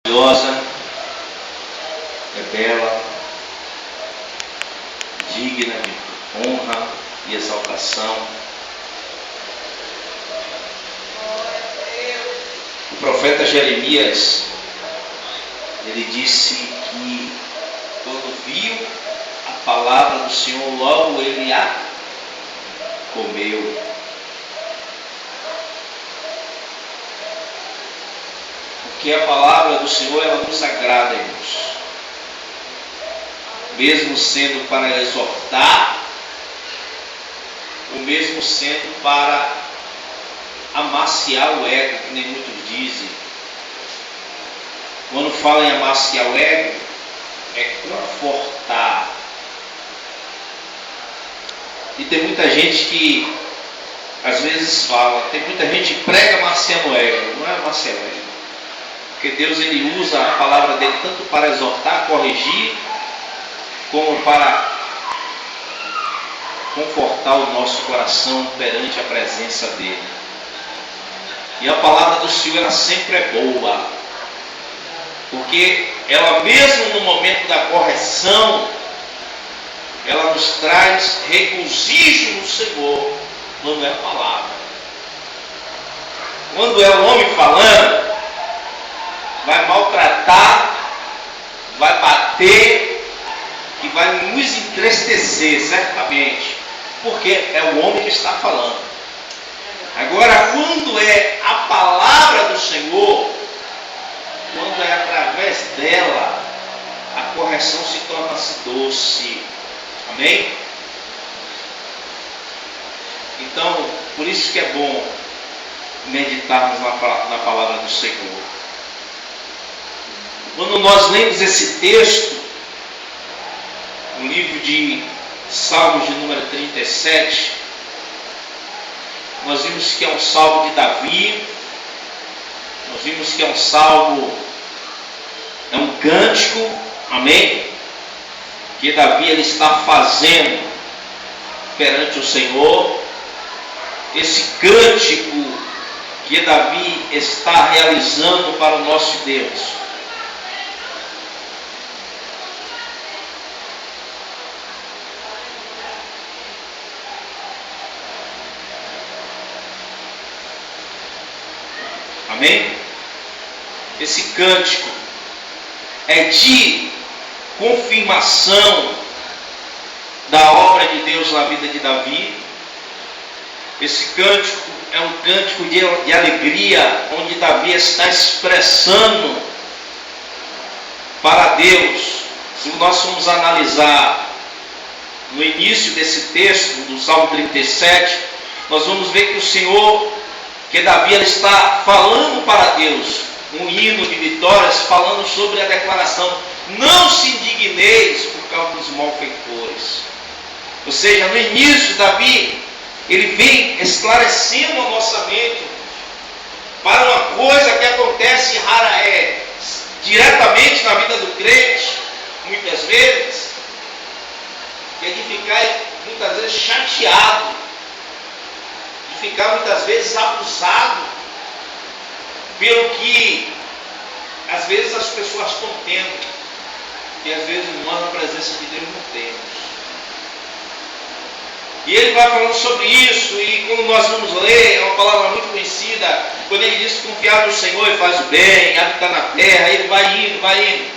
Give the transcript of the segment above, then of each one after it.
Maravilhosa, é bela, digna de honra e exaltação. O profeta Jeremias, ele disse que quando viu a palavra do Senhor, logo ele a comeu. Porque a palavra do Senhor, ela nos agrada, irmãos. Mesmo sendo para exortar, ou mesmo sendo para amaciar o ego, que nem muitos dizem. Quando fala em amaciar o ego, é confortar. E tem muita gente que às vezes fala, tem muita gente que prega amaciando o ego. Não é amaciar o ego. Porque Deus, ele usa a palavra dele tanto para exortar, corrigir, como para confortar o nosso coração perante a presença dele. E a palavra do Senhor, ela sempre é boa, porque ela mesmo no momento da correção, ela nos traz regozijo no Senhor, quando é a palavra. Quando é o homem falando, vai maltratar, vai bater e vai nos entristecer, certamente, porque é o homem que está falando. Agora, quando é a palavra do Senhor, quando é através dela, a correção se torna-se doce. Amém? Então, por isso que é bom meditarmos na palavra do Senhor. Quando nós lemos esse texto, no livro de Salmos de número 37, nós vimos que é um salmo de Davi, nós vimos que é um salmo, é um cântico, amém? Que Davi ele está fazendo perante o Senhor. Esse cântico que Davi está realizando para o nosso Deus. Amém? Esse cântico é de confirmação da obra de Deus na vida de Davi. Esse cântico é um cântico de alegria, onde Davi está expressando para Deus. Se nós formos analisar no início desse texto, do Salmo 37, nós vamos ver que o Senhor, que Davi ele está falando para Deus, um hino de vitórias, falando sobre a declaração: não se indigneis por causa dos malfeitores. Ou seja, no início, Davi, ele vem esclarecendo a nossa mente para uma coisa que acontece rara diretamente na vida do crente, muitas vezes, que é de ficar muitas vezes chateado, ficar muitas vezes abusado pelo que às vezes as pessoas estão tendo, e às vezes nós na presença de Deus não temos. E ele vai falando sobre isso, e quando nós vamos ler, é uma palavra muito conhecida, quando ele diz: confiar no Senhor e faz o bem, habitar na terra, ele vai indo.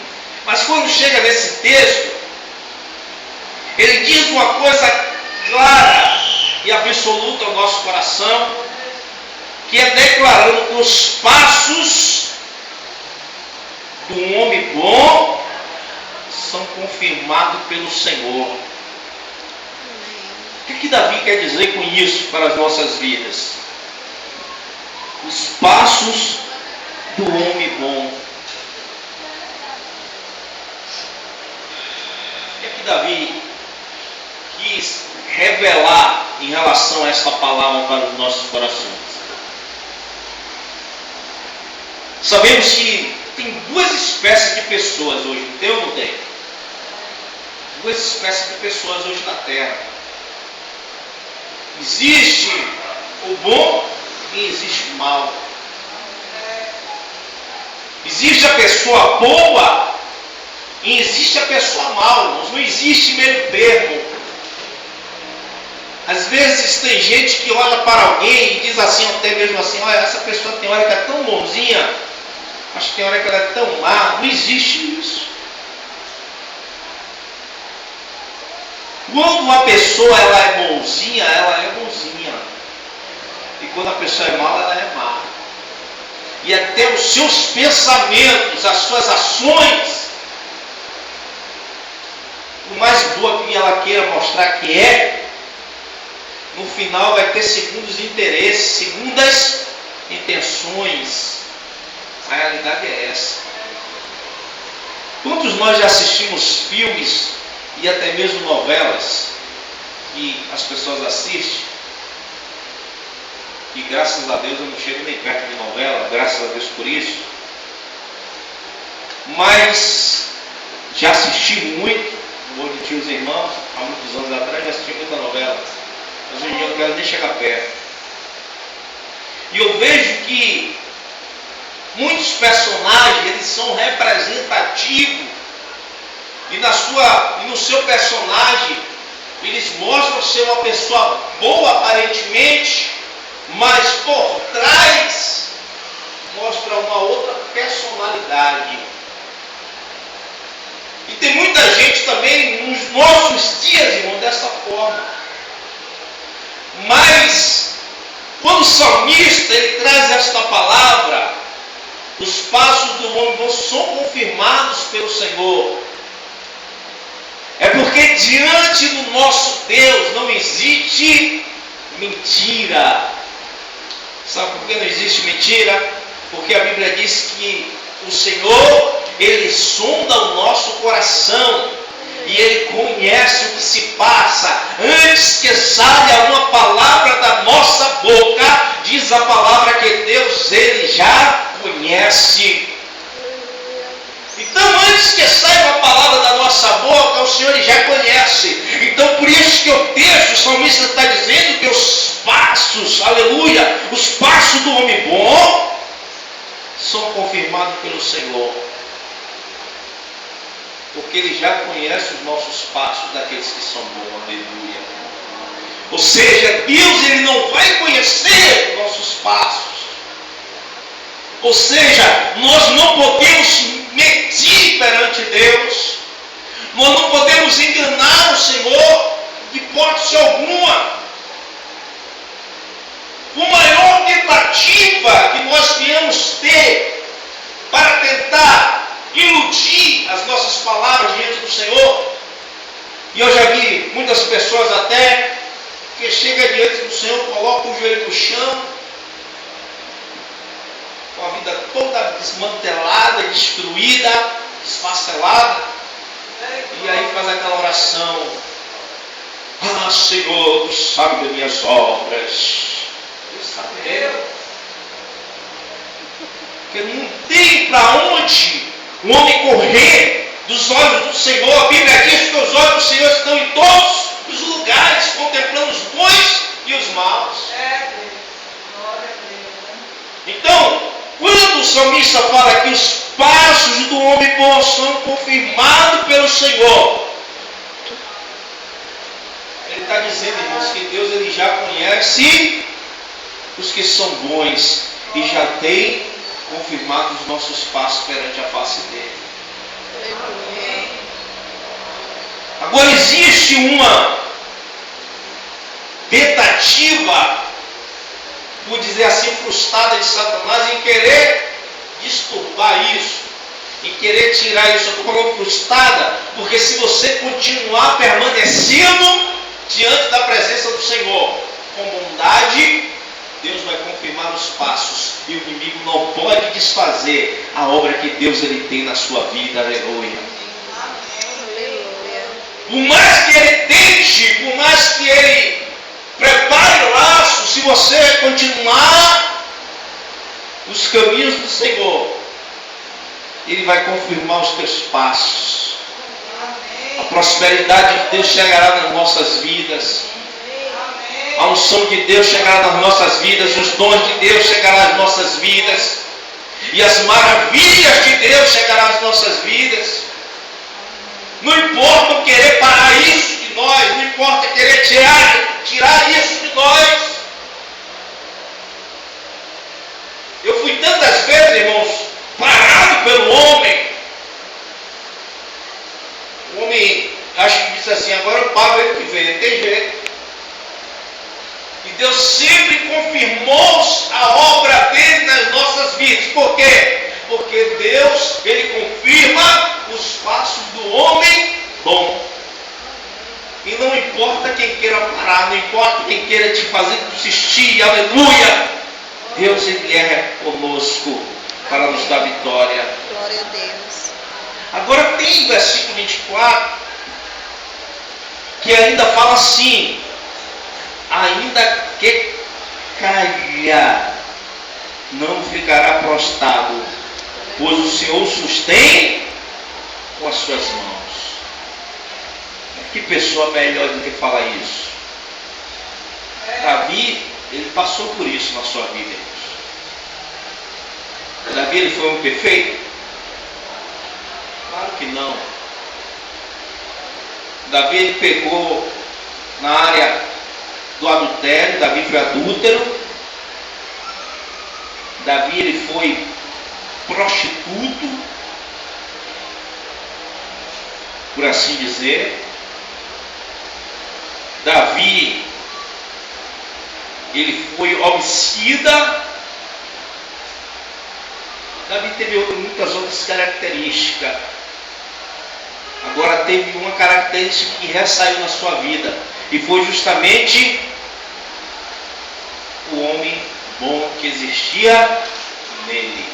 Mas quando chega nesse texto, ele diz uma coisa clara e absoluta ao nosso coração, que é declarando que os passos do homem bom são confirmados pelo Senhor. O que Davi quer dizer com isso para as nossas vidas? Os passos do homem bom. O que Davi quis revelar em relação a esta palavra para os nossos corações? Sabemos que tem duas espécies de pessoas hoje, tem ou não tem? Duas espécies de pessoas hoje na Terra. Existe o bom e existe o mal. Existe a pessoa boa e existe a pessoa mal, irmãos. Não existe meio termo. Às vezes tem gente que olha para alguém e diz assim, até mesmo assim, olha, essa pessoa tem hora que é tão bonzinha, acho que tem hora que ela é tão má. Não existe isso. Quando uma pessoa ela é bonzinha, ela é bonzinha. E quando a pessoa é má, ela é má. E até os seus pensamentos, as suas ações, por mais boa que ela queira mostrar que é, no final vai ter segundos interesses, segundas intenções. A realidade é essa. Quantos nós já assistimos filmes e até mesmo novelas que as pessoas assistem, e graças a Deus eu não chego nem perto de novela, graças a Deus por isso, mas já assisti muito, não vou mentir os irmãos, há muitos anos atrás já assisti muita novela, mas hoje em dia eu não quero nem chegar perto. E eu vejo que muitos personagens, eles são representativos, e no seu personagem, eles mostram ser uma pessoa boa aparentemente, mas por trás mostra uma outra personalidade. E tem muita gente também nos nossos dias, irmão, dessa forma. Mas quando o salmista ele traz esta palavra, os passos do homem são confirmados pelo Senhor. É porque diante do nosso Deus não existe mentira. Sabe por que não existe mentira? Porque a Bíblia diz que o Senhor, Ele sonda o nosso coração e Ele conhece o que se passa. Antes que saia uma palavra da nossa boca, diz a palavra que Deus, Ele já conhece. Então, antes que saia uma palavra da nossa boca, o Senhor já conhece. Então, por isso que o texto, o salmista está dizendo que os passos, aleluia, os passos do homem bom são confirmados pelo Senhor. Porque Ele já conhece os nossos passos daqueles que são bons, aleluia. Ou seja, Deus Ele não vai conhecer os nossos passos. Ou seja, nós não podemos mentir perante Deus, nós não podemos enganar o Senhor de hipótese alguma. A maior tentativa que nós viemos ter para tentar iludir as nossas palavras diante do Senhor, e eu já vi muitas pessoas até que chegam diante do Senhor, colocam o joelho no chão, com a vida toda desmantelada, destruída, esfacelada, e aí faz aquela oração: ah, Senhor, Tu sabes das minhas obras. Deus sabe mesmo. Porque não tem para onde o homem correr dos olhos do Senhor. A Bíblia diz que os olhos do Senhor estão em todos os lugares, contemplando os bons e os maus. Então, quando o salmista fala que os passos do homem bom são confirmados pelo Senhor, ele está dizendo, irmãos, que Deus Ele já conhece os que são bons e já tem confirmado os nossos passos perante a face dele. Agora existe uma tentativa, por dizer assim, frustrada de Satanás em querer disturbar isso, em querer tirar isso. Eu estou falando frustrada, porque se você continuar permanecendo diante da presença do Senhor com bondade, Deus vai confirmar os passos e o inimigo não pode desfazer a obra que Deus Ele tem na sua vida. Aleluia. Por mais que Ele tente, por mais que Ele prepare o laço, se você continuar os caminhos do Senhor, Ele vai confirmar os teus passos. A prosperidade de Deus chegará nas nossas vidas. A unção de Deus chegará nas nossas vidas. Os dons de Deus chegarão nas nossas vidas. E as maravilhas de Deus chegarão às nossas vidas. Não importa querer parar isso de nós, não importa querer tirar isso de nós. Eu fui tantas vezes, irmãos, parado pelo homem. O homem, acho que disse assim, agora eu paro ele que vem, não tem jeito. E Deus sempre confirmou a obra dele nas nossas vidas. Por quê? Porque Deus, ele confirma os passos do homem bom. E não importa quem queira parar, não importa quem queira te fazer desistir, aleluia. Deus, ele é conosco para nos dar vitória. Glória a Deus. Agora tem o versículo 24, que ainda fala assim: ainda que caia, não ficará prostrado, pois o Senhor o sustém com as suas mãos. Que pessoa melhor do que falar isso? Davi, ele passou por isso na sua vida, irmãos. Davi, ele foi um perfeito? Claro que não. Davi, ele pegou na área do adultério. Davi foi adúltero. Davi, ele foi prostituto, por assim dizer. Davi, ele foi homicida. Davi teve muitas outras características. Agora teve uma característica que ressaiu na sua vida, e foi justamente o homem bom que existia nele.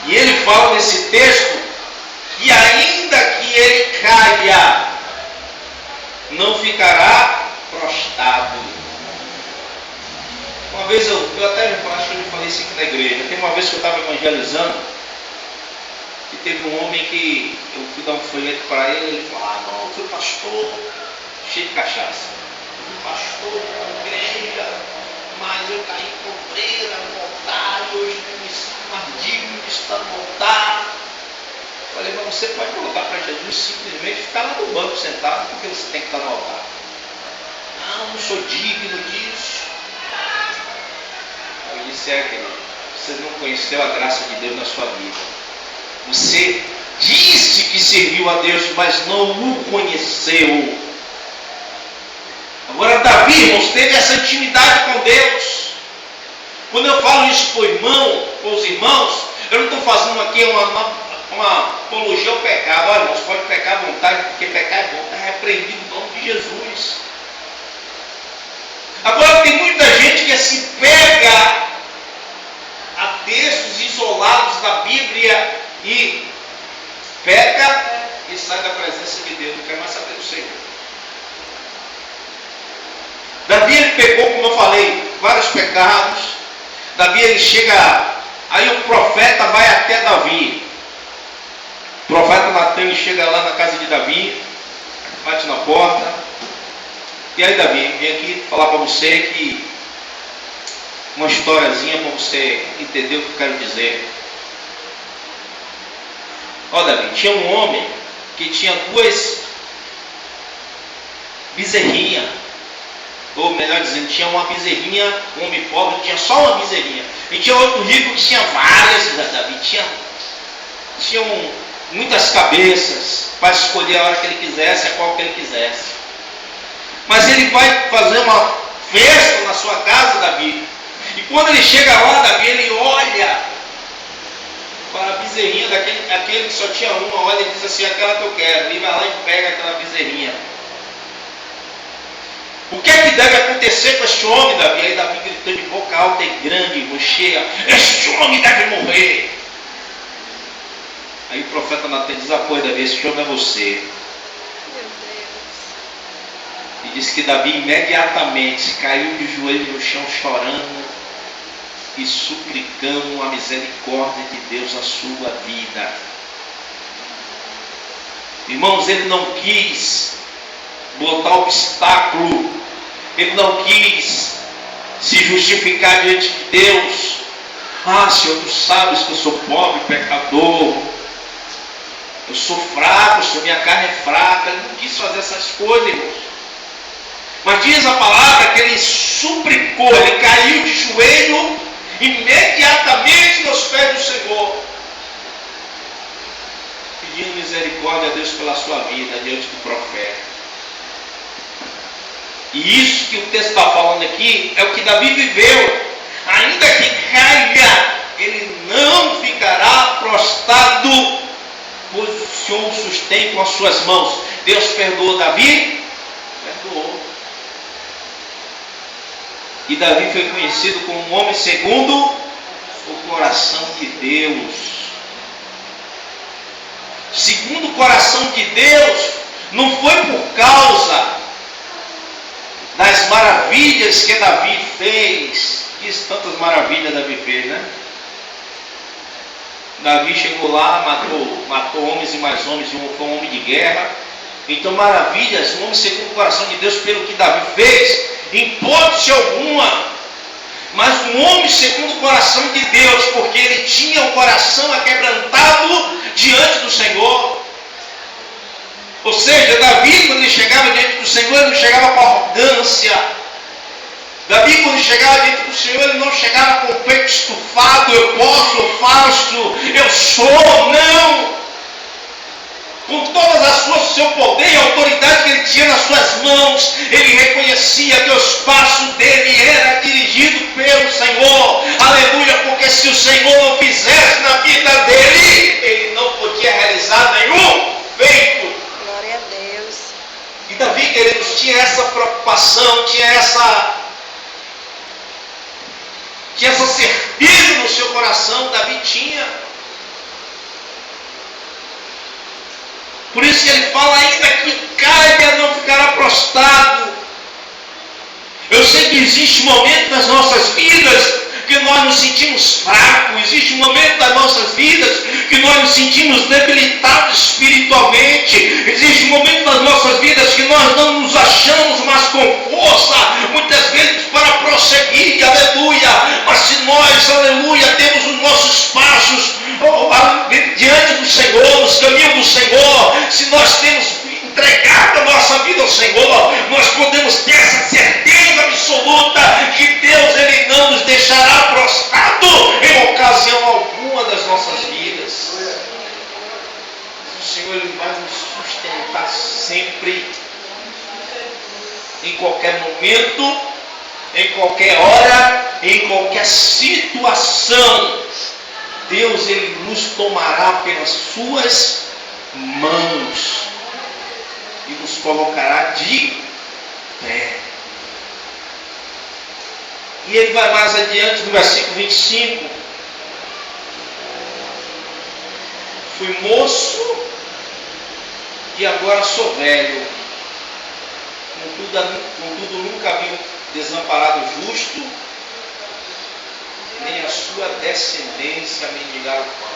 E ele fala nesse texto que ainda que ele caia, não ficará prostrado. Uma vez eu até acho que eu falei isso aqui na igreja. Tem uma vez que eu estava evangelizando e teve um homem que eu fui dar um folheto para ele. Ele falou: ah, não, eu fui pastor, cheio de cachaça. Eu fui pastor da igreja, mas eu caí em pobreza, no altar, e hoje eu me sinto mais digno de estar no altar. Eu falei: mas você pode voltar para Jesus simplesmente ficar lá no banco sentado, porque você tem que estar no altar. Não, não sou digno disso. Eu disse: é, querido, você não conheceu a graça de Deus na sua vida. Você disse que serviu a Deus, mas não o conheceu. Agora Davi, irmãos, teve essa intimidade com Deus. Quando eu falo isso para o irmão, para os irmãos, eu não estou fazendo aqui uma apologia ao pecado. Olha, irmãos, pode pecar à vontade, porque pecar é bom, está repreendido em nome de Jesus. Agora tem muita gente que se pega a textos isolados da Bíblia e peca e sai da presença de Deus, não quer mais saber do Senhor. Davi, ele pegou, como eu falei, vários pecados. Davi, ele chega, aí o profeta vai até Davi. O profeta Natan, ele chega lá na casa de Davi, bate na porta. E aí, Davi, vem aqui falar para você que uma historiazinha para você entender o que eu quero dizer. Ó, Davi, tinha um homem que tinha 2 bezerrinhas. Ou melhor dizendo, tinha uma bezerrinha, um homem pobre tinha só uma bezerrinha. E tinha outro rico que tinha várias, Davi. Tinham muitas cabeças para escolher a hora que ele quisesse, a qual que ele quisesse. Mas ele vai fazer uma festa na sua casa, Davi. E quando ele chega lá, Davi, ele olha para a bezerrinha daquele que só tinha uma, olha e diz assim: aquela que eu quero. E vai lá e pega aquela bezerrinha. O que é que deve acontecer com este homem, Davi? Aí Davi gritou de boca alta e grande, cheia: este homem deve morrer. Aí o profeta Natan diz: ah, pois, Davi, este homem é você. E diz que Davi imediatamente caiu de joelho no chão chorando e suplicando a misericórdia de Deus na sua vida. Irmãos, ele não quis botar obstáculo, ele não quis se justificar diante de Deus, Ah, Senhor, tu sabes que eu sou pobre, pecador. Eu sou fraco, Senhor, minha carne é fraca. Ele não quis fazer essas coisas, irmãos. Mas diz a palavra que ele suplicou, ele caiu de joelho imediatamente nos pés do Senhor, pedindo misericórdia a Deus pela sua vida diante do profeta. E isso que o texto está falando aqui é o que Davi viveu. Ainda que caia, ele não ficará prostrado, pois o Senhor o sustém com as suas mãos. Deus perdoou Davi? Perdoou. E Davi foi conhecido como um homem segundo o coração de Deus. Segundo o coração de Deus, não foi por causa das maravilhas que Davi fez. Isso, tantas maravilhas Davi fez, né? Davi chegou lá, matou homens e mais homens, foi um homem de guerra. Então, maravilhas, um homem segundo o coração de Deus, pelo que Davi fez, em hipótese alguma. Mas um homem segundo o coração de Deus, porque ele tinha o coração aquebrantado diante do Senhor. Ou seja, Davi, quando ele chegava diante do Senhor, ele não chegava com arrogância. Davi, quando chegava diante do Senhor, ele não chegava com o peito estufado, eu posso, eu faço, eu sou, não. Com todas as forças, o seu poder e a autoridade que ele tinha nas suas mãos, ele reconhecia que os passos dele era dirigido pelo Senhor. Aleluia, porque se o Senhor não fizesse na vida dele, ele não podia realizar nenhum feito. Glória a Deus. E Davi, queridos, tinha essa preocupação, tinha essa certeza no seu coração. Davi tinha. Por isso que ele fala, ainda que caia, não ficará prostrado. Eu sei que existe um momento nas nossas vidas que nós nos sentimos fracos. Existe um momento das nossas vidas que nós nos sentimos debilitados espiritualmente. Existe um momento das nossas vidas que nós não nos achamos mais com força, muitas vezes para prosseguir, aleluia. Mas se nós, aleluia, temos os nossos passos diante do Senhor, nos caminhos do Senhor, se nós temos entregado a nossa vida ao Senhor, nós podemos ter essa certeza absoluta que Deus, ele não nos deixará prostrado em ocasião alguma das nossas vidas. O Senhor, ele vai nos sustentar sempre, em qualquer momento, em qualquer hora, em qualquer situação. Deus, ele nos tomará pelas suas mãos e nos colocará de pé. E ele vai mais adiante no versículo 25. Fui moço e agora sou velho. Contudo nunca vi desamparado justo, nem a sua descendência mendigar o pão.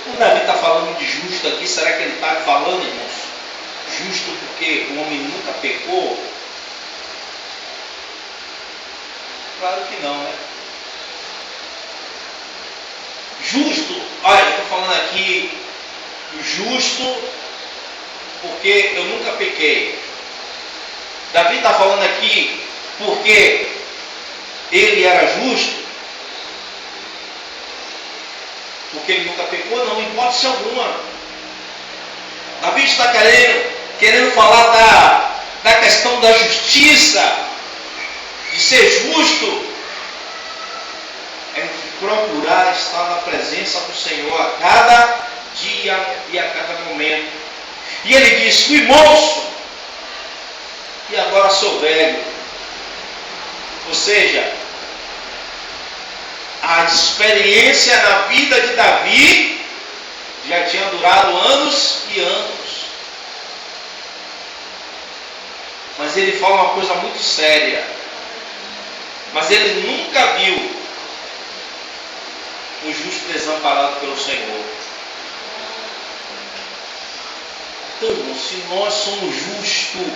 O Davi está falando de justo aqui, será que ele está falando, irmãos, justo porque o homem nunca pecou? Claro que não, né? Justo, olha, eu estou falando aqui justo porque eu nunca pequei. Davi está falando aqui porque ele era justo, porque ele nunca pecou? Não, em hipótese alguma. Davi está querendo falar da questão da justiça, de ser justo, é de procurar estar na presença do Senhor a cada dia e a cada momento. E ele diz, fui moço e agora sou velho. Ou seja, a experiência na vida de Davi já tinha durado anos e anos. Mas ele fala uma coisa muito séria. Mas ele nunca viu um justo desamparado pelo Senhor. Então, irmão, se nós somos justos,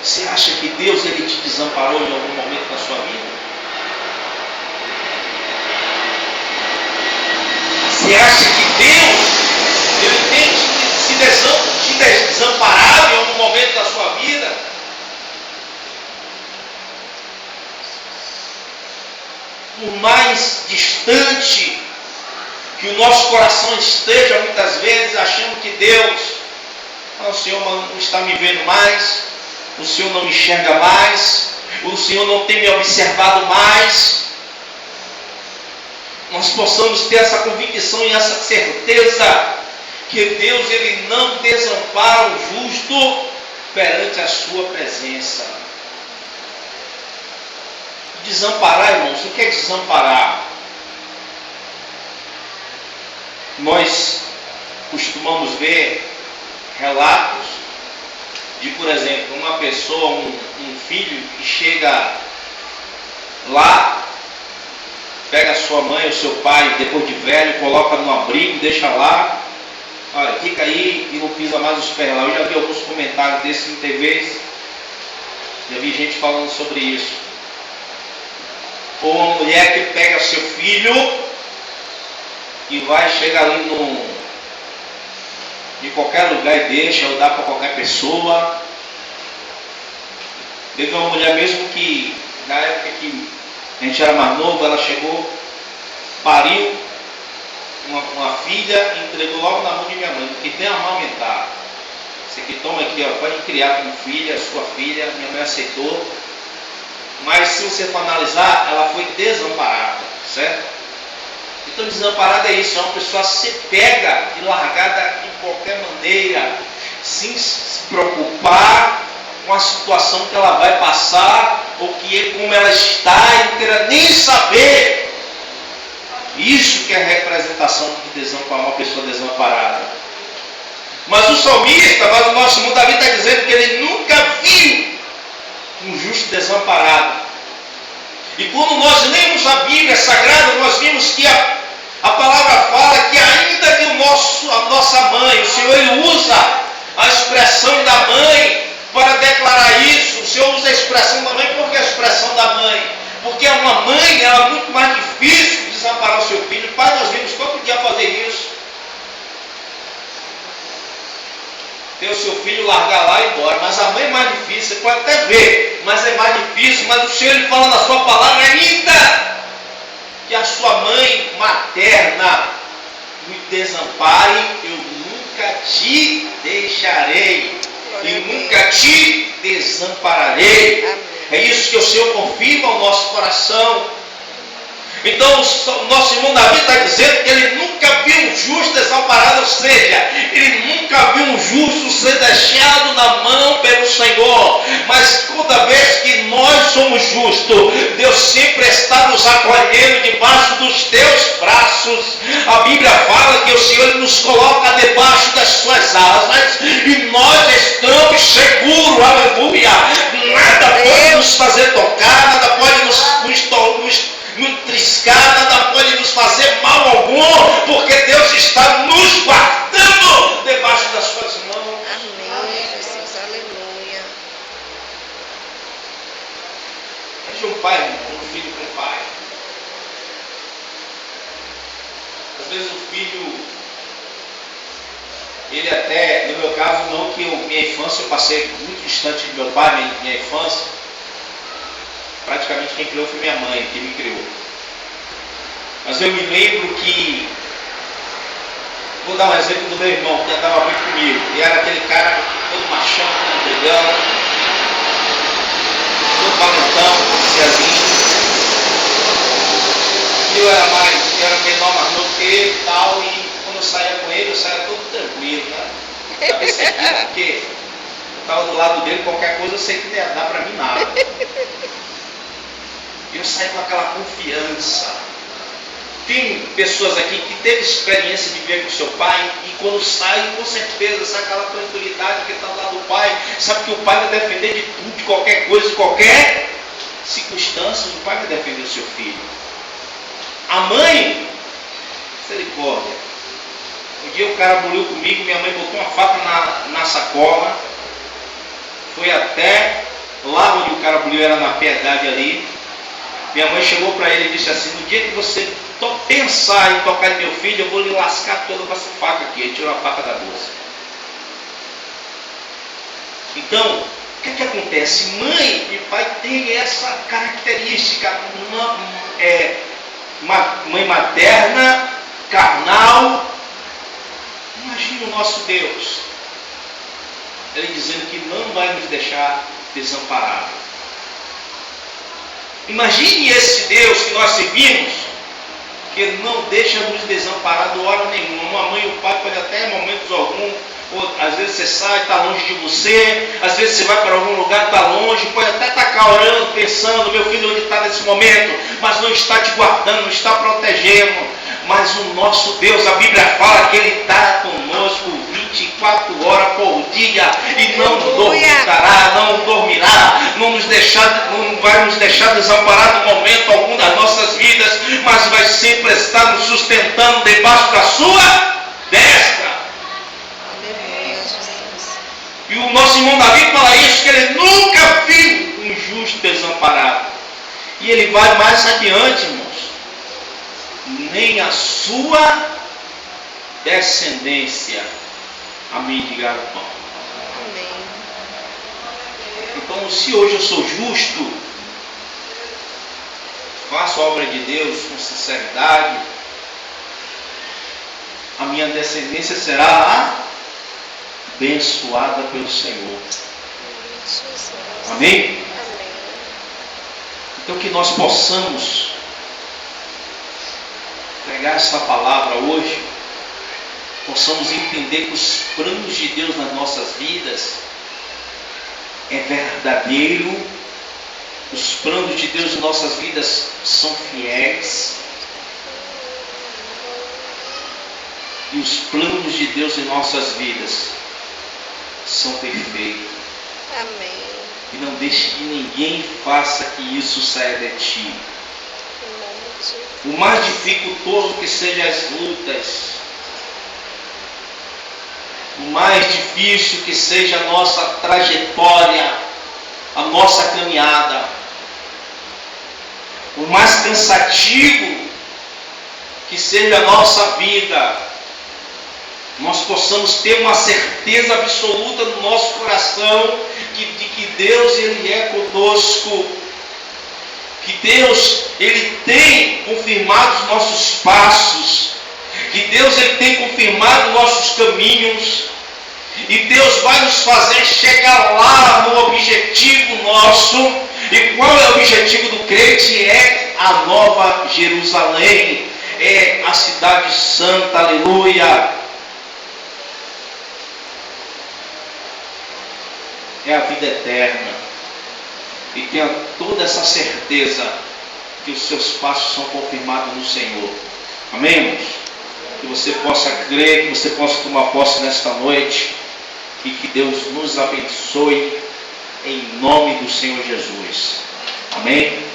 Você acha que Deus ele te desamparou em algum momento da sua vida? Você acha que Deus ele tem te desamparado em algum momento da sua vida? Por mais distante que o nosso coração esteja, muitas vezes achando que Deus, o Senhor não está me vendo mais, o Senhor não me enxerga mais, o Senhor não tem me observado mais. Nós possamos ter essa convicção e essa certeza que Deus ele não desampara o justo perante a sua presença. Desamparar, irmãos, o que é desamparar? Nós costumamos ver relatos de, por exemplo, uma pessoa, um filho que chega lá, pega a sua mãe ou seu pai, depois de velho, coloca no abrigo, deixa lá, olha, fica aí e não pisa mais os pés lá. Eu já vi alguns comentários desses em TVs, já vi gente falando sobre isso. Ou uma mulher que pega seu filho e vai chegar ali em qualquer lugar e deixa, ou dá para qualquer pessoa. Teve uma mulher mesmo que, na época que a gente era mais novo, ela chegou, pariu uma filha e entregou logo na mão de minha mãe, porque tem a amamentar. Você que toma aqui, ó, pode criar como filha, sua filha, minha mãe aceitou. Mas se você for analisar, ela foi desamparada, certo? Então desamparada é isso, é uma pessoa se pega e largada de qualquer maneira, sem se preocupar com a situação que ela vai passar, ou como ela está, e não queira nem saber. Isso que é a representação de desamparar, uma pessoa desamparada. Mas o salmista, mas o nosso irmão Davi está dizendo que ele nunca viu um justo desamparado. E quando nós lemos a Bíblia Sagrada, nós vimos que a palavra fala que ainda que a nossa mãe, o Senhor ele usa a expressão da mãe para declarar isso. O Senhor usa a expressão da mãe. Por que a expressão da mãe? Porque uma mãe ela é muito mais difícil de desamparar o seu filho. Pai, nós vimos todo dia fazer isso. Ter o seu filho largar lá e ir embora. Mas a mãe é mais difícil, você pode até ver, mas é mais difícil. Mas o Senhor ele fala na sua palavra ainda que a sua mãe materna me desampare, eu nunca te deixarei e nunca te desampararei. É isso que o Senhor confirma ao nosso coração. Então o nosso irmão Davi está dizendo que ele nunca viu um justo desamparado, ou seja, ele nunca viu um justo ser deixado na mão pelo Senhor. Mas toda vez que nós somos justos, Deus sempre está nos acolhendo debaixo dos teus braços. A Bíblia fala que o Senhor nos coloca debaixo das suas asas e nós estamos seguros, aleluia. Nada pode nos fazer tocar, nada pode nos triscar, nada pode nos fazer mal algum, porque Deus está nos guardando debaixo das suas mãos. Amém, Jesus, aleluia. Veja um pai, um filho com o pai. Às vezes o filho, ele até, no meu caso não, que minha infância eu passei muito distante de meu pai, minha infância. Praticamente quem criou foi minha mãe, que me criou. Mas eu me lembro que, vou dar um exemplo do meu irmão, que andava muito comigo. E era aquele cara todo machão, todo brigão, todo valentão, todo ceazinho. E eu era menor, mais novo que ele e tal. E quando eu saía com ele, eu saía todo tranquilo, né? Talvez porque eu estava do lado dele, qualquer coisa eu sei que não ia dar para mim nada. Eu saí com aquela confiança. Tem pessoas aqui que teve experiência de viver com seu pai e quando sai, com certeza, sabe aquela tranquilidade que está do lado do pai, sabe que o pai vai defender de tudo, de qualquer coisa, de qualquer circunstância, o pai vai defender o seu filho. A mãe, misericórdia. Um dia o cara buliu comigo, minha mãe botou uma faca na sacola, foi até lá onde o Carabolio era na Piedade ali. Minha mãe chegou para ele e disse assim: no dia que você pensar em tocar em meu filho, eu vou lhe lascar toda com essa faca aqui. Ele tirou a faca da bolsa. Então, o que acontece? Mãe e pai têm essa característica. Mãe materna, carnal. Imagine o nosso Deus, Ele dizendo que não vai nos deixar desamparados. Imagine esse Deus que nós servimos, que Ele não deixa nos desamparados hora nenhuma. Uma mãe e o pai podem até em momentos algum, ou às vezes você sai, está longe de você, às vezes você vai para algum lugar, está longe, pode até estar cá orando, pensando, meu filho onde está nesse momento, mas não está te guardando, não está protegendo. Mas o nosso Deus, a Bíblia fala que Ele está conosco 24 horas por dia e não dormirá, não dormirá, não vai nos deixar desamparados em momento algum das nossas vidas, mas vai sempre estar nos sustentando debaixo da sua destra. E o nosso irmão Davi fala isso, que ele nunca viu um justo desamparado. E ele vai mais adiante, irmãos. Nem a sua descendência a mendigar o pão. Amém. Então, se hoje eu sou justo, faço a obra de Deus com sinceridade, a minha descendência será abençoada pelo Senhor. Amém? Amém. Então, que nós possamos pegar essa palavra hoje, possamos entender que os planos de Deus nas nossas vidas é verdadeiro, os planos de Deus em nossas vidas são fiéis, e os planos de Deus em nossas vidas são perfeitos. Amém. E não deixe que ninguém faça que isso saia de ti. O mais dificultoso que sejam as lutas, o mais difícil que seja a nossa trajetória, a nossa caminhada, o mais cansativo que seja a nossa vida, nós possamos ter uma certeza absoluta no nosso coração de que Deus, Ele é conosco, que Deus, Ele tem confirmado os nossos passos, que Deus, Ele tem confirmado nossos caminhos, e Deus vai nos fazer chegar lá no objetivo nosso. E qual é o objetivo do crente? É a Nova Jerusalém, é a cidade santa, aleluia, é a vida eterna. E tenha toda essa certeza que os seus passos são confirmados no Senhor. Amém, irmãos? Que você possa crer, que você possa tomar posse nesta noite, e que Deus nos abençoe em nome do Senhor Jesus. Amém?